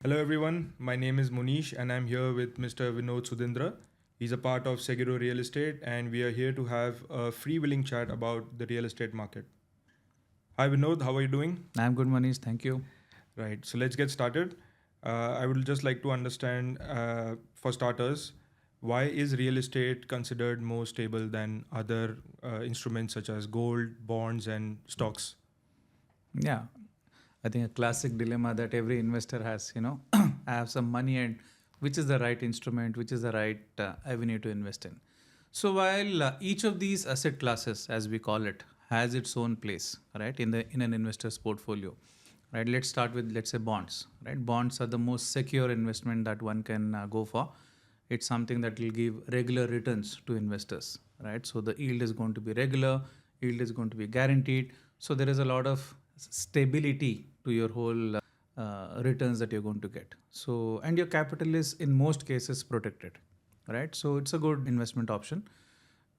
Hello everyone, my name is Munish and I'm here with Mr. Vinod Sudhindra. He's a part of Seguro Real Estate and we are here to have a freewheeling chat about the real estate market. Hi Vinod, how are you doing? I'm good, Manish. Thank you. Right, so let's get started. I would just like to understand, for starters, why is real estate considered more stable than other instruments such as gold, bonds, and stocks? Yeah, I think a classic dilemma that every investor has, I have some money and which is the right instrument, which is the right avenue to invest in. So while each of these asset classes, as we call it, has its own place, right, in an investor's portfolio, right? Let's start with, let's say, bonds, right? Bonds are the most secure investment that one can go for. It's something that will give regular returns to investors, right? So the yield is going to be regular, yield is going to be guaranteed. So there is a lot of stability to your whole returns that you're going to get. So, and your capital is in most cases protected, right? So it's a good investment option.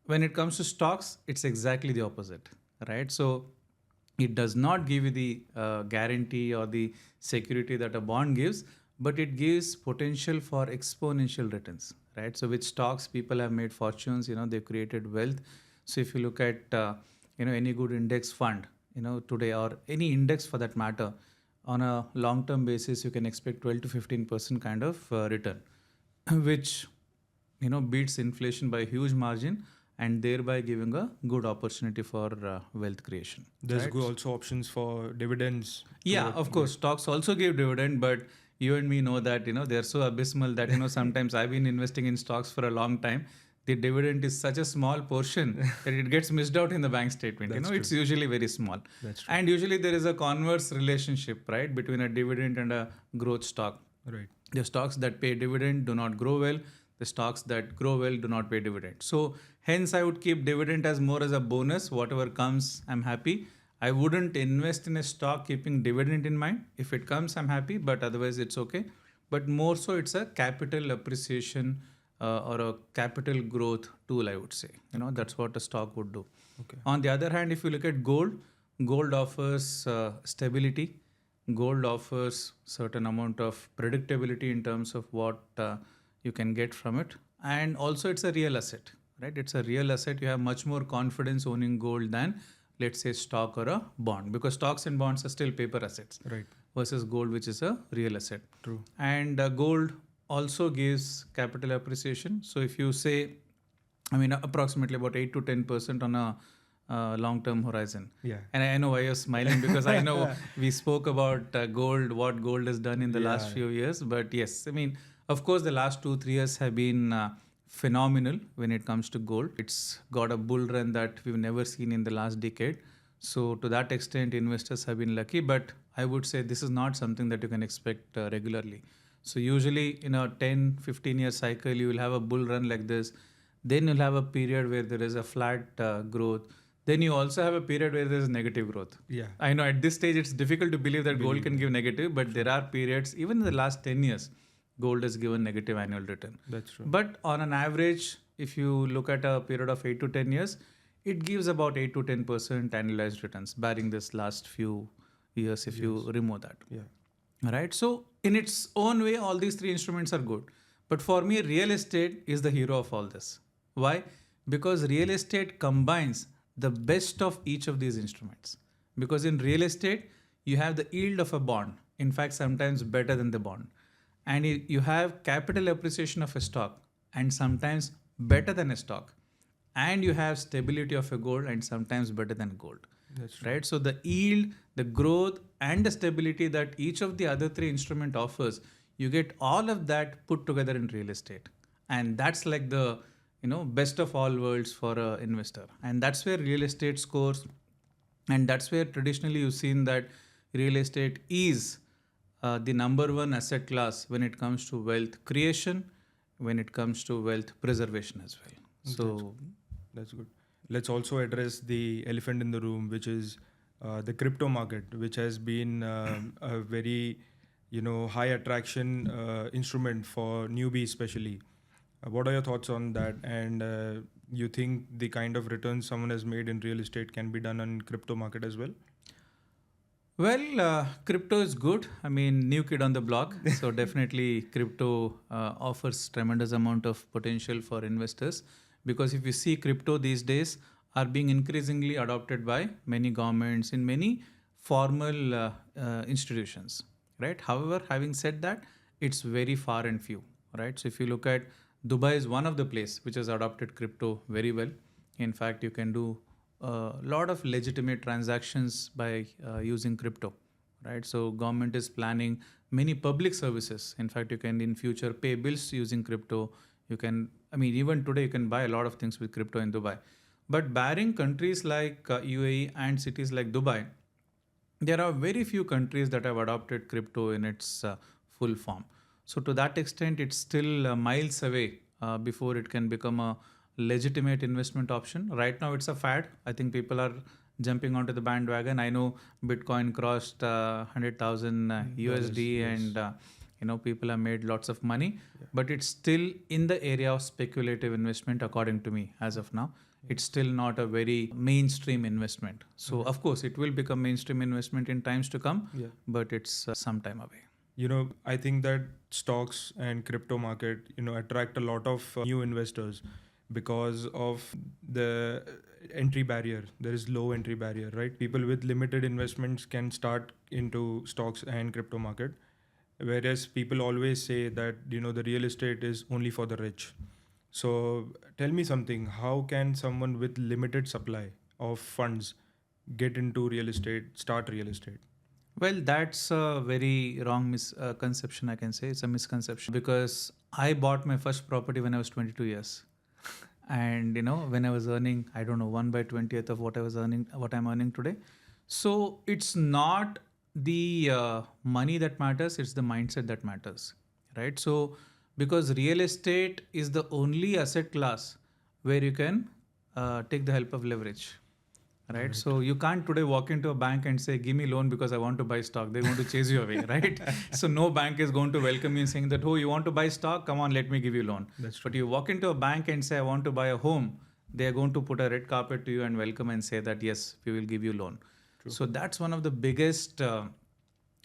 When it comes to stocks, it's exactly the opposite, right? So it does not give you the guarantee or the security that a bond gives, but it gives potential for exponential returns, right? So with stocks, people have made fortunes, they've created wealth. So if you look at any good index fund, today, or any index for that matter, on a long term basis you can expect 12 to 15% kind of return, which beats inflation by a huge margin, and thereby giving a good opportunity for wealth creation, There's right? also options for dividends. Yeah, of course, stocks also give dividend, but you and me know that they're so abysmal that sometimes I've been investing in stocks for a long time. The dividend is such a small portion that it gets missed out in the bank statement. That's It's true. usually very small. That's true. And usually there is a converse relationship, right, between a dividend and a growth stock. Right. The stocks that pay dividend do not grow well. The stocks that grow well do not pay dividend. So hence I would keep dividend as more as a bonus. Whatever comes, I'm happy. I wouldn't invest in a stock keeping dividend in mind. If it comes, I'm happy, but otherwise it's okay. But more so, it's a capital appreciation or a capital growth tool, I would say. That's what a stock would do. Okay. On the other hand, if you look at gold, gold offers stability. Gold offers certain amount of predictability in terms of what you can get from it, and also it's a real asset, right? It's a real asset. You have much more confidence owning gold than, let's say, stock or a bond, because stocks and bonds are still paper assets, Right. versus gold, which is a real asset. True. And gold also gives capital appreciation. So if you say, approximately about 8 to 10% on a long-term horizon. Yeah. And I know why you're smiling, because I know we spoke about gold, what gold has done in the last few years. But yes, of course, the last 2-3 years have been phenomenal when it comes to gold. It's got a bull run that we've never seen in the last decade. So to that extent, investors have been lucky. But I would say this is not something that you can expect regularly. So usually in a 10-15 year cycle, you will have a bull run like this. Then you'll have a period where there is a flat growth. Then you also have a period where there is negative growth. Yeah. I know at this stage it's difficult to believe that gold can give negative, but there are periods, even in the last 10 years, gold has given negative annual return. That's true. But on an average, if you look at a period of 8 to 10 years, it gives about 8 to 10% annualized returns, barring this last few years if you remove that. Yeah. Right? So in its own way, all these three instruments are good. But for me, real estate is the hero of all this. Why? Because real estate combines the best of each of these instruments. Because in real estate, you have the yield of a bond. In fact, sometimes better than the bond. And you have capital appreciation of a stock, and sometimes better than a stock. And you have stability of a gold, and sometimes better than gold. That's true. Right? So the yield, the growth, and the stability that each of the other three instrument offers, you get all of that put together in real estate. And that's like the best of all worlds for an investor. And that's where real estate scores. And that's where traditionally you've seen that real estate is the number one asset class when it comes to wealth creation, when it comes to wealth preservation as well. So That's good. Let's also address the elephant in the room, which is the crypto market, which has been a very, high attraction instrument for newbies, especially. What are your thoughts on that? And you think the kind of returns someone has made in real estate can be done on crypto market as well? Crypto is good. I mean, new kid on the block. So definitely crypto offers tremendous amount of potential for investors, because if you see crypto these days are being increasingly adopted by many governments in many formal institutions, right? However, having said that, it's very far and few, right? So if you look at Dubai is one of the place which has adopted crypto very well. In fact, you can do a lot of legitimate transactions by using crypto, right? So government is planning many public services. In fact, you can in future pay bills using crypto. You can, I mean, even today you can buy a lot of things with crypto in Dubai. But barring countries like UAE and cities like Dubai, there are very few countries that have adopted crypto in its full form. So to that extent, it's still miles away before it can become a legitimate investment option. Right now, it's a fad. I think people are jumping onto the bandwagon. I know Bitcoin crossed 100,000 USD, Yes. and people have made lots of money. But it's still in the area of speculative investment, according to me, as of now. It's still not a very mainstream investment. So of course it will become mainstream investment in times to come, but it's some time away. I think that stocks and crypto market, attract a lot of new investors because of the entry barrier. There is low entry barrier, right? People with limited investments can start into stocks and crypto market, whereas people always say that the real estate is only for the rich. So tell me something, how can someone with limited supply of funds get into real estate, start real estate? Well, that's a very wrong misconception, I can say. It's a misconception because I bought my first property when I was 22 years. And when I was earning, I don't know, 1 by 20th of what I was earning, what I'm earning today. So it's not the money that matters, it's the mindset that matters, right? So because real estate is the only asset class where you can take the help of leverage, right? So you can't today walk into a bank and say, give me loan because I want to buy stock. They're going to chase you away, right? So no bank is going to welcome you saying that, oh, you want to buy stock? Come on, let me give you loan. That's true. But you walk into a bank and say, I want to buy a home. They're going to put a red carpet to you and welcome and say that, yes, we will give you loan. True. So that's one of the biggest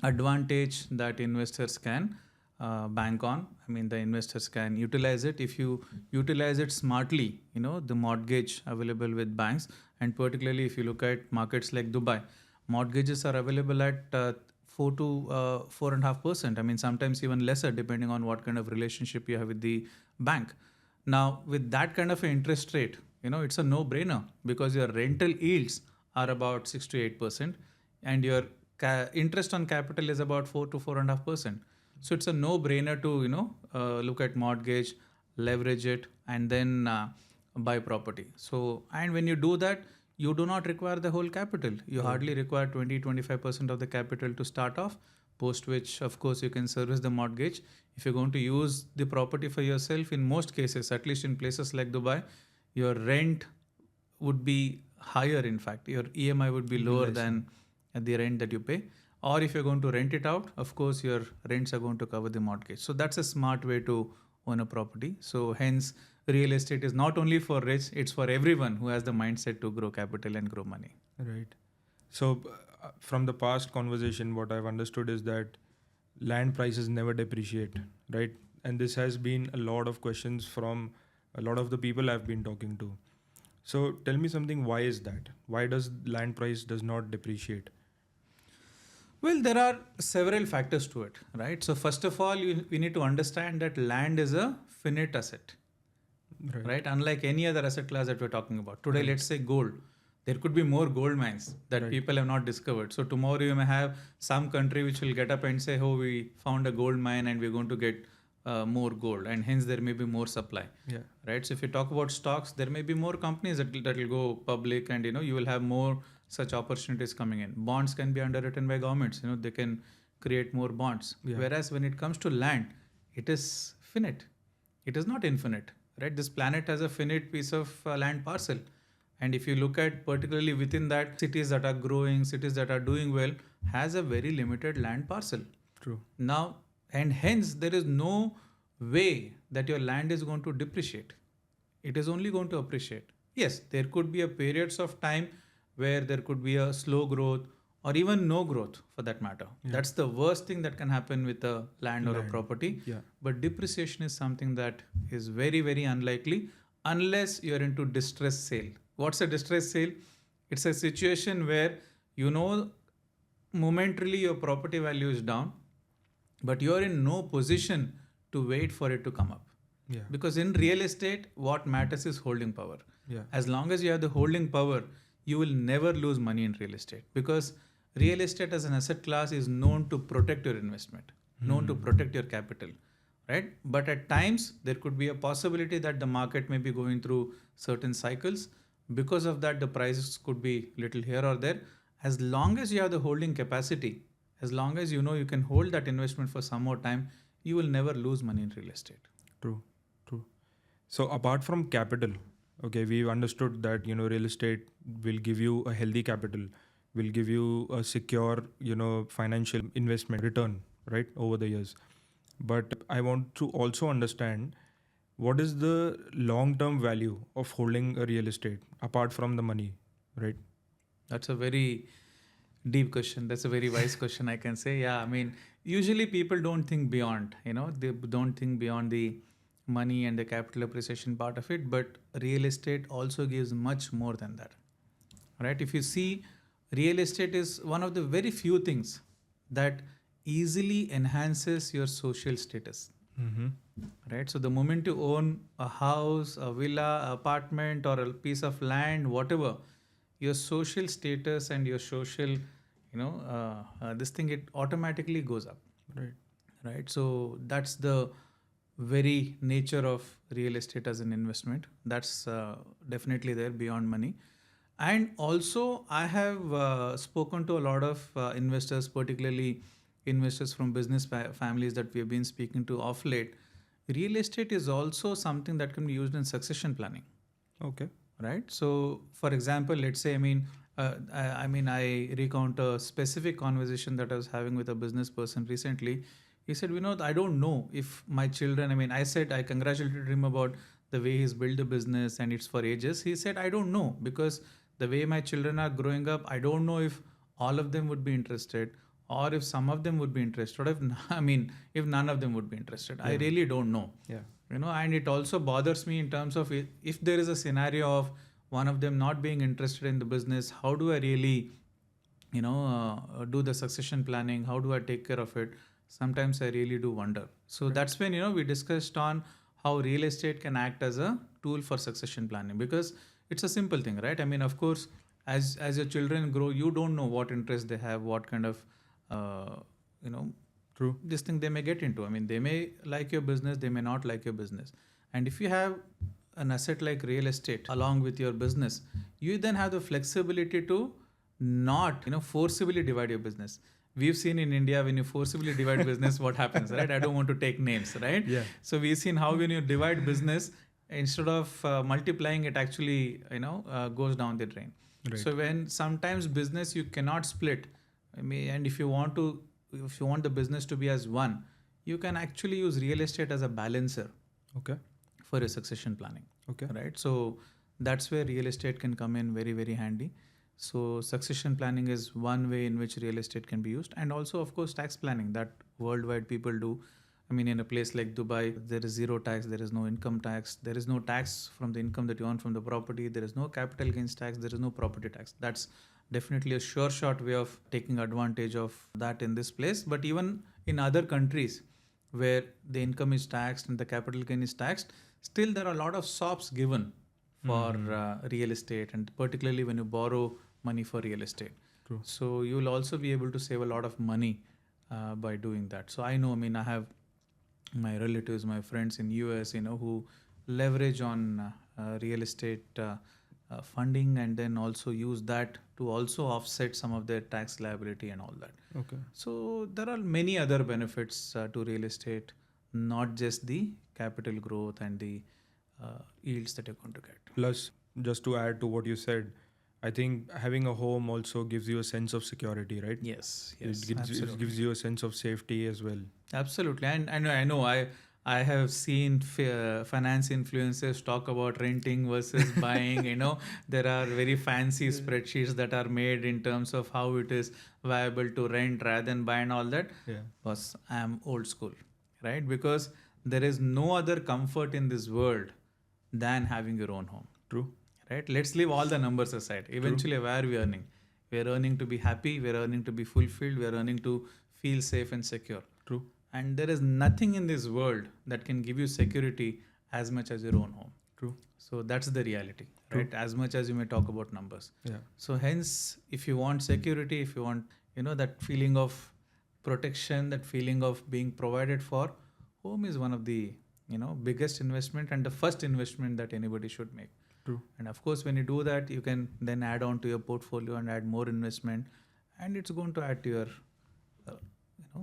advantage that investors can bank on. I mean, the investors can utilize it if you utilize it smartly. The mortgage available with banks, and particularly if you look at markets like Dubai, mortgages are available at 4 to 4.5%. I mean, sometimes even lesser, depending on what kind of relationship you have with the bank. Now, with that kind of an interest rate, it's a no-brainer because your rental yields are about 6 to 8%, and your interest on capital is about 4 to 4.5%. So it's a no-brainer to look at mortgage, leverage it, and then buy property. So, and when you do that, you do not require the whole capital. You hardly require 20-25% of the capital to start off, post which, of course, you can service the mortgage. If you're going to use the property for yourself, in most cases, at least in places like Dubai, your rent would be higher. In fact, your EMI would be lower than the rent that you pay. Or if you're going to rent it out, of course, your rents are going to cover the mortgage. So that's a smart way to own a property. So hence, real estate is not only for rich, it's for everyone who has the mindset to grow capital and grow money. Right. So from the past conversation, what I've understood is that land prices never depreciate, right? And this has been a lot of questions from a lot of the people I've been talking to. So tell me something, why is that? Why does land price does not depreciate? Well, there are several factors to it, right? So first of all, we need to understand that land is a finite asset, right? Unlike any other asset class that we're talking about. Today, let's say gold. There could be more gold mines that people have not discovered. So tomorrow you may have some country which will get up and say, oh, we found a gold mine and we're going to get more gold, and hence there may be more supply. Yeah. Right. So if you talk about stocks, there may be more companies that will go public, and you will have more such opportunities coming in. Bonds can be underwritten by governments. They can create more bonds. Yeah. Whereas when it comes to land, it is finite. It is not infinite. Right. This planet has a finite piece of land parcel. And if you look at particularly within that, cities that are growing, cities that are doing well, has a very limited land parcel. True. Now, and hence there is no way that your land is going to depreciate. It is only going to appreciate. Yes, there could be a periods of time where there could be a slow growth or even no growth for that matter. Yeah. That's the worst thing that can happen with a land or a Land. property. Yeah. But depreciation is something that is very, very unlikely unless you're into distress sale. What's a distress sale? It's a situation where you know momentarily your property value is down, but you're in no position to wait for it to come up. Yeah. Because in real estate, what matters is holding power. Yeah. As long as you have the holding power, you will never lose money in real estate, because real estate as an asset class is known to protect your investment, known to protect your capital, right? But at times, there could be a possibility that the market may be going through certain cycles. Because of that, the prices could be little here or there. As long as you have the holding capacity, as long as you know you can hold that investment for some more time, you will never lose money in real estate. True. True. So apart from capital, okay, we've understood that real estate will give you a healthy capital, will give you a secure financial investment return, right, over the years. But I want to also understand, what is the long term value of holding a real estate apart from the money, right? That's a very deep question. That's a very wise question, I can say. Yeah, I mean, usually people don't think beyond, they don't think beyond the money and the capital appreciation part of it, but real estate also gives much more than that, right? If you see, real estate is one of the very few things that easily enhances your social status, Mm-hmm. right? So the moment you own a house, a villa, apartment, or a piece of land, whatever, your social status and your social, this thing, it automatically goes up, Right. right? So that's the very nature of real estate as an investment. That's definitely there beyond money. And also, I have spoken to a lot of investors, particularly investors from business families that we have been speaking to of late. Real estate is also something that can be used in succession planning, Okay. right? So, for example, let's say, I recount a specific conversation that I was having with a business person recently. He said, I don't know if my children, I said, I congratulated him about the way he's built the business and it's for ages. He said, I don't know, because the way my children are growing up, I don't know if all of them would be interested, or if some of them would be interested, or if none of them would be interested. I Yeah. really don't know. Yeah. And it also bothers me in terms of, if there is a scenario of one of them not being interested in the business, how do I really do the succession planning? How do I take care of it? Sometimes I really do wonder. So that's when we discussed on how real estate can act as a tool for succession planning, because it's a simple thing, right? Of course, as your children grow, you don't know what interest they have, what kind of True. this thing they may get into. They may like your business, they may not like your business. And if you have an asset like real estate along with your business, you then have the flexibility to not, forcibly divide your business. We've seen in India, when you forcibly divide business, what happens, right? I don't want to take names, right? Yeah. So we've seen how when you divide business, instead of multiplying, it actually, goes down the drain. Right. So when sometimes business you cannot split, and if you want the business to be as one, you can actually use real estate as a balancer Okay. for your succession planning. Okay. Right. So that's where real estate can come in very, very handy. So succession planning is one way in which real estate can be used. And also, of course, tax planning that worldwide people do. In a place like Dubai, there is zero tax, there is no income tax, there is no tax from the income that you earn from the property, there is no capital gains tax, there is no property tax. That's definitely a sure shot way of taking advantage of that in this place. But even in other countries where the income is taxed and the capital gain is taxed, still there are a lot of SOPs given for real estate, and particularly when you borrow money for real estate. True. So you will also be able to save a lot of money by doing that. So I know, I have my relatives, my friends in US, who leverage on real estate funding, and then also use that to also offset some of their tax liability and all that. Okay. So there are many other benefits to real estate, not just the capital growth and the yields that you're going to get. Plus, just to add to what you said, I think having a home also gives you a sense of security, right? Yes, It gives you a sense of safety as well. Absolutely. And I know I have seen finance influencers talk about renting versus buying. There are very fancy spreadsheets that are made in terms of how it is viable to rent rather than buy and all that. Yeah. Because I am old school, right? Because there is no other comfort in this world than having your own home. True. Right? Let's leave all the numbers aside. Eventually, where are we earning? We are earning to be happy. We are earning to be fulfilled. We are earning to feel safe and secure. True. And there is nothing in this world that can give you security as much as your own home. True. So that's the reality, True. right? As much as you may talk about numbers. Yeah. So hence, if you want security, if you want, that feeling of protection, that feeling of being provided for, home is one of the, biggest investment and the first investment that anybody should make. True. And of course, when you do that, you can then add on to your portfolio and add more investment, and it's going to add to your,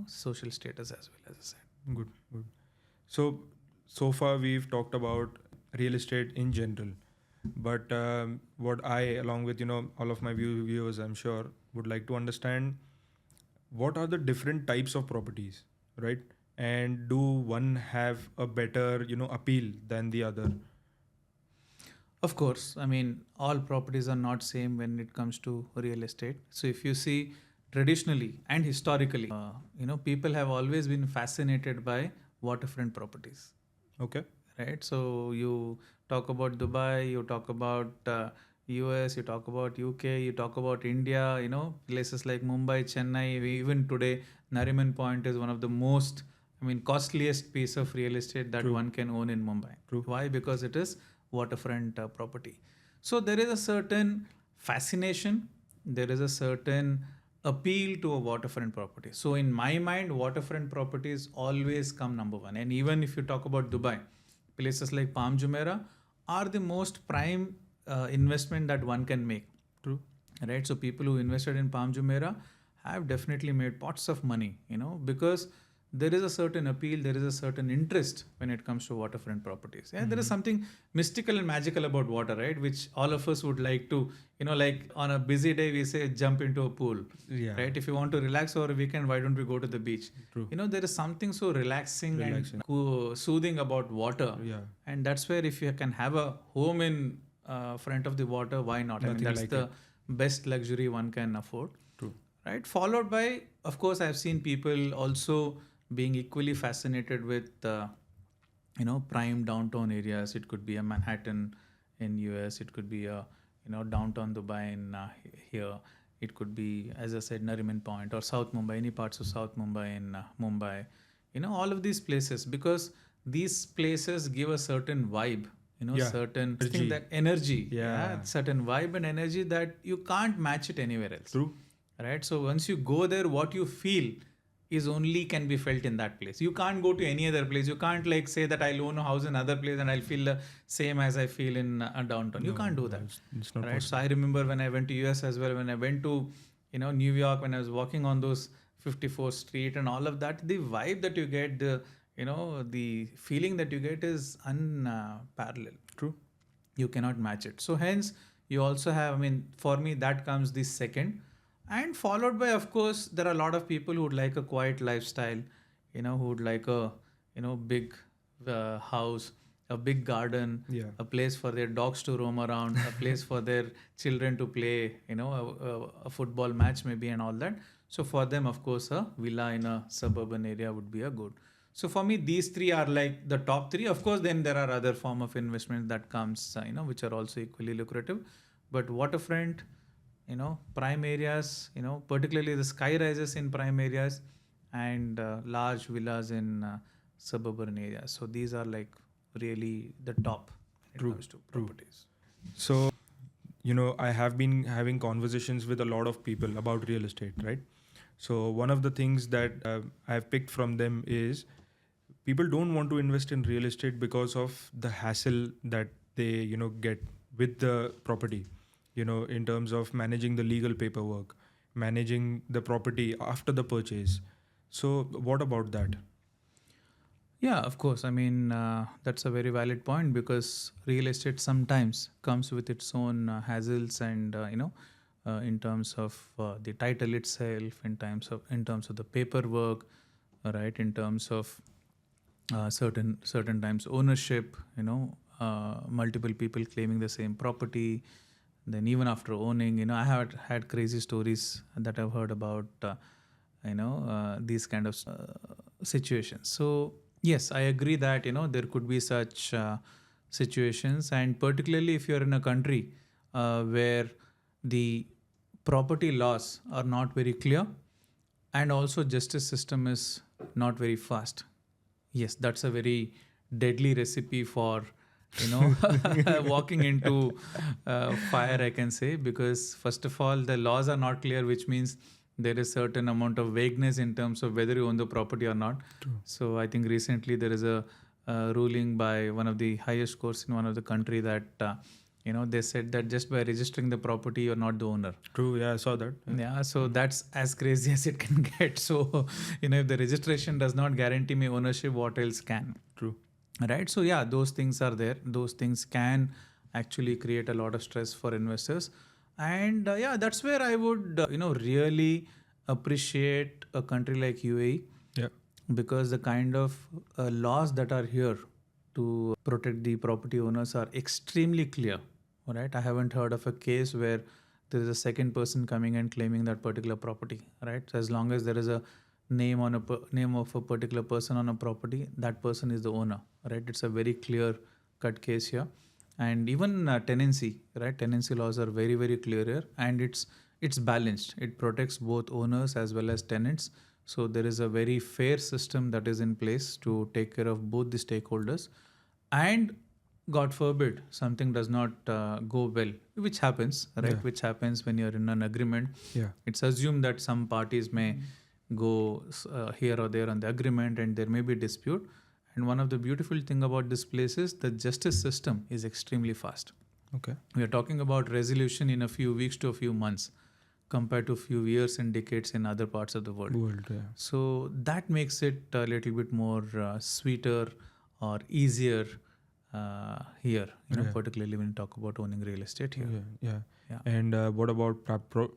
social status as well, as I said. Good. Good. So far we've talked about real estate in general, but what I, along with all of my viewers, I'm sure would like to understand, what are the different types of properties, right? And do one have a better appeal than the other? Of course, I mean, all properties are not same when it comes to real estate. So if you see traditionally and historically, people have always been fascinated by waterfront properties. Okay. Right? So you talk about Dubai, you talk about US, you talk about UK, you talk about India, places like Mumbai, Chennai. Even today, Nariman Point is one of the most, costliest piece of real estate that True. one can own in Mumbai. True. Why? Because it is waterfront property. So there is a certain fascination, there is a certain appeal to a waterfront property. So in my mind, waterfront properties always come number one. And even if you talk about Dubai, places like Palm Jumeirah are the most prime investment that one can make. True. Right? So people who invested in Palm Jumeirah have definitely made pots of money, because there is a certain appeal, there is a certain interest when it comes to waterfront properties. Yeah, there is something mystical and magical about water, right? Which all of us would like to, like on a busy day, we say jump into a pool, Yeah. right? If you want to relax over a weekend, why don't we go to the beach? True. There is something so relaxing. And soothing about water. Yeah. And that's where if you can have a home in front of the water, why not? Nothing That's like the best luxury one can afford. True. Right? Followed by, of course, I've seen people also being equally fascinated with, prime downtown areas. It could be a Manhattan in US. It could be a, downtown Dubai in here. It could be, as I said, Nariman Point or South Mumbai, any parts of South Mumbai in Mumbai. All of these places, because these places give a certain vibe, certain Energy. that energy, Yeah. certain vibe and energy that you can't match it anywhere else. True. Right? So once you go there, what you feel is only can be felt in that place. You can't go to any other place. You can't like say that I'll own a house in another place and I'll feel the same as I feel in downtown. You can't do that. It's not Right? possible. So I remember when I went to US as well, when I went to, New York, when I was walking on those 54th Street and all of that, the vibe that you get, the feeling that you get is unparalleled. True. You cannot match it. So hence you also have, for me, that comes the second. And followed by, of course, there are a lot of people who would like a quiet lifestyle, who would like a, big house, a big garden, Yeah. a place for their dogs to roam around, a place for their children to play, a football match maybe and all that. So for them, of course, a villa in a suburban area would be a good. So for me, these three are like the top three. Of course, then there are other form of investment that comes, which are also equally lucrative. But waterfront, prime areas, particularly the sky rises in prime areas and large villas in suburban areas. So these are like really the top when True, it comes to properties. So, I have been having conversations with a lot of people about real estate, right? So one of the things that I've picked from them is people don't want to invest in real estate because of the hassle that they, get with the property, in terms of managing the legal paperwork, managing the property after the purchase. So what about that? Yeah, of course. That's a very valid point because real estate sometimes comes with its own hassles and, in terms of the title itself, in terms of the paperwork, right? In terms of certain times ownership, multiple people claiming the same property. Then even after owning, I have had crazy stories that I've heard about, these kind of situations. So yes, I agree that there could be such situations, and particularly if you're in a country where the property laws are not very clear, and also justice system is not very fast. Yes, that's a very deadly recipe for walking into fire, I can say, because first of all the laws are not clear, which means there is certain amount of vagueness in terms of whether you own the property or not. True. So I think recently there is a ruling by one of the highest courts in one of the country that they said that just by registering the property you're not the owner. True. Yeah, I saw that. Yeah, so that's as crazy as it can get. So, if the registration does not guarantee me ownership, what else can? True. Right. So, yeah, those things are there. Those things can actually create a lot of stress for investors. And yeah, that's where I would, really appreciate a country like UAE, Yeah. because the kind of laws that are here to protect the property owners are extremely clear. All right. I haven't heard of a case where there is a second person coming and claiming that particular property. Right. So as long as there is a name on name of a particular person on a property, that person is the owner. Right. It's a very clear cut case here. And even tenancy, right? Tenancy laws are very, very clear here, and it's balanced. It protects both owners as well as tenants. So there is a very fair system that is in place to take care of both the stakeholders. And God forbid something does not go well, which happens, right? Yeah. Which happens when you're in an agreement. Yeah. It's assumed that some parties may go here or there on the agreement, and there may be dispute. And one of the beautiful thing about this place is the justice system is extremely fast. Okay. We are talking about resolution in a few weeks to a few months, compared to a few years and decades in other parts of the world. Yeah. So that makes it a little bit more sweeter or easier here, Yeah. particularly when you talk about owning real estate here. Yeah. Yeah. And what about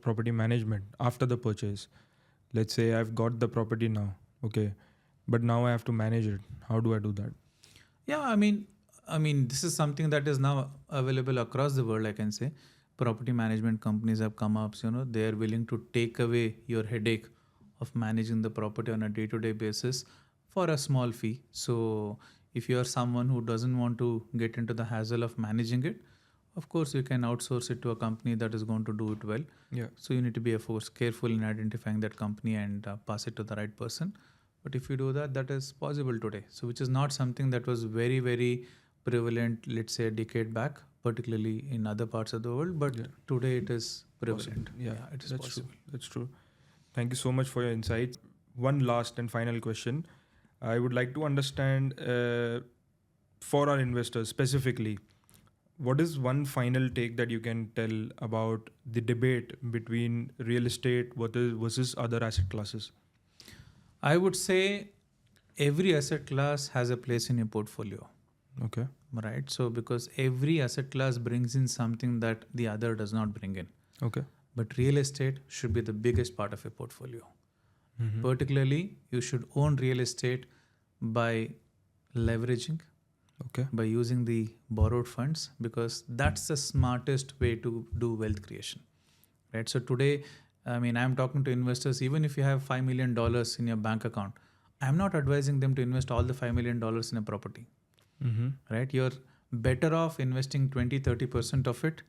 property management after the purchase? Let's say I've got the property now. Okay. But now I have to manage it. How do I do that? Yeah, I mean, this is something that is now available across the world, I can say. Property management companies have come up, they are willing to take away your headache of managing the property on a day-to-day basis for a small fee. So if you are someone who doesn't want to get into the hassle of managing it, of course you can outsource it to a company that is going to do it well. Yeah. So you need to be, of course, careful in identifying that company and pass it to the right person. But if you do that, that is possible today. So which is not something that was very, very prevalent, let's say a decade back, particularly in other parts of the world. But today it is prevalent. Yeah, it is that's possible. true. That's true. Thank you so much for your insights. One last and final question. I would like to understand for our investors specifically, what is one final take that you can tell about the debate between real estate versus other asset classes? I would say every asset class has a place in your portfolio. Okay. Right. So because every asset class brings in something that the other does not bring in. Okay. But real estate should be the biggest part of your portfolio. Mm-hmm. Particularly, you should own real estate by leveraging, by using the borrowed funds, because that's the smartest way to do wealth creation. Right. So today, I'm talking to investors, even if you have $5 million in your bank account, I'm not advising them to invest all the $5 million in a property. Mm-hmm. Right? You're better off investing 20-30% of it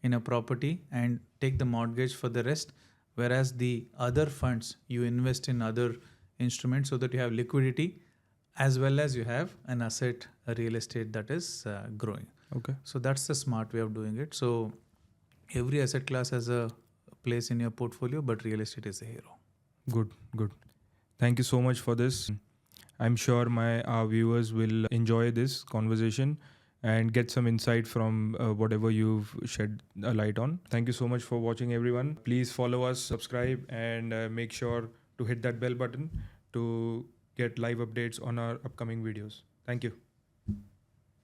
in a property and take the mortgage for the rest. Whereas the other funds, you invest in other instruments so that you have liquidity as well as you have an asset, a real estate that is growing. Okay. So that's the smart way of doing it. So every asset class has a place in your portfolio, but real estate is a hero. Good. Thank you so much for this. I'm sure our viewers will enjoy this conversation and get some insight from whatever you've shed a light on. Thank you so much for watching, everyone. Please follow us, subscribe, and make sure to hit that bell button to get live updates on our upcoming videos. Thank you.